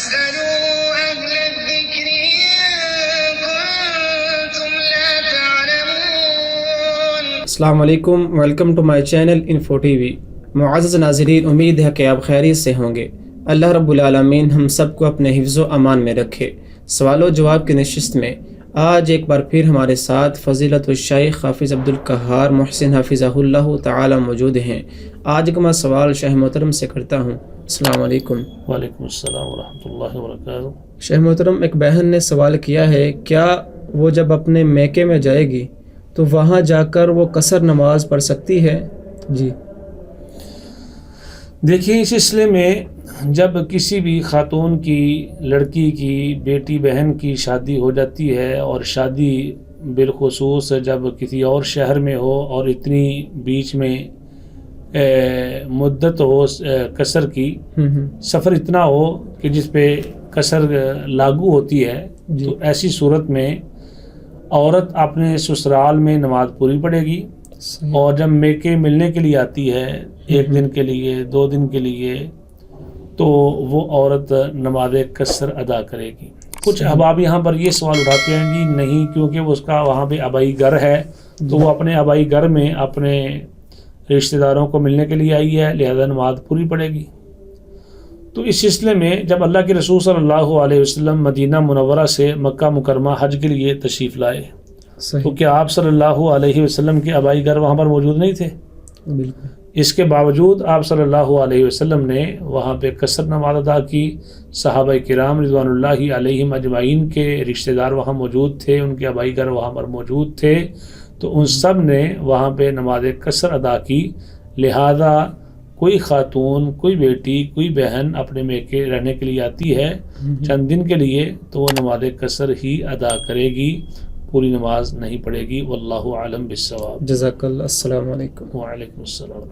فاسألوا أهل الذكر إن كنتم لا تعلمون۔ السلام علیکم، welcome to my channel info TV. معزز ناظرین، امید ہے کہ آپ خیریت سے ہوں گے۔ اللہ رب العالمین ہم سب کو اپنے حفظ و امان میں رکھے۔ سوال و جواب کی نشست میں آج ایک بار پھر ہمارے ساتھ فضیلت الشیخ حافظ عبدالقہار محسن حفظہ اللہ تعالی موجود ہیں۔ آج کا میں سوال شیخ محترم سے کرتا ہوں۔ السلام علیکم۔ وعلیکم السلام ورحمۃ اللہ وبرکاتہ۔ شیخ محترم، ایک بہن نے سوال کیا ہے، کیا وہ جب اپنے میکے میں جائے گی تو وہاں جا کر وہ قصر نماز پڑھ سکتی ہے؟ جی دیکھیے، اس سلسلے میں جب کسی بھی خاتون کی، لڑکی کی، بیٹی بہن کی شادی ہو جاتی ہے، اور شادی بالخصوص جب کسی اور شہر میں ہو اور اتنی بیچ میں مدت ہو قصر کی، سفر اتنا ہو کہ جس پہ قصر لاگو ہوتی ہے، تو ایسی صورت میں عورت اپنے سسرال میں نماز پوری پڑھے گی، اور جب میکے ملنے کے لیے آتی ہے، ایک دن کے لیے، 2 دن کے لیے، تو وہ عورت نماز قصر ادا کرے گی۔ کچھ احباب یہاں پر یہ سوال اٹھاتے ہیں، جی نہیں، کیونکہ اس کا وہاں پہ آبائی گھر ہے، تو وہ اپنے آبائی گھر میں اپنے رشتہ داروں کو ملنے کے لیے آئی ہے، لہذا نماز پوری پڑے گی۔ تو اس سلسلے میں جب اللہ کے رسول صلی اللہ علیہ وسلم مدینہ منورہ سے مکہ مکرمہ حج کے لیے تشریف لائے، تو کیا آپ صلی اللہ علیہ وسلم کے آبائی گھر وہاں پر موجود نہیں تھے؟ بالکل۔ اس کے باوجود آپ صلی اللہ علیہ وسلم نے وہاں پہ قصر نماز ادا کی۔ صحابہ کرام رضوان اللہ علیہم اجمعین کے رشتہ دار وہاں موجود تھے، ان کے آبائی گھر وہاں پر موجود تھے، تو ان سب نے وہاں پہ نماز قصر ادا کی۔ لہذا کوئی خاتون، کوئی بیٹی، کوئی بہن اپنے میکے رہنے کے لیے آتی ہے چند دن کے لیے، تو وہ نماز قصر ہی ادا کرے گی، پوری نماز نہیں پڑھے گی۔ واللہ اعلم بالصواب۔ جزاک اللہ۔ السلام علیکم۔ وعلیکم السلام۔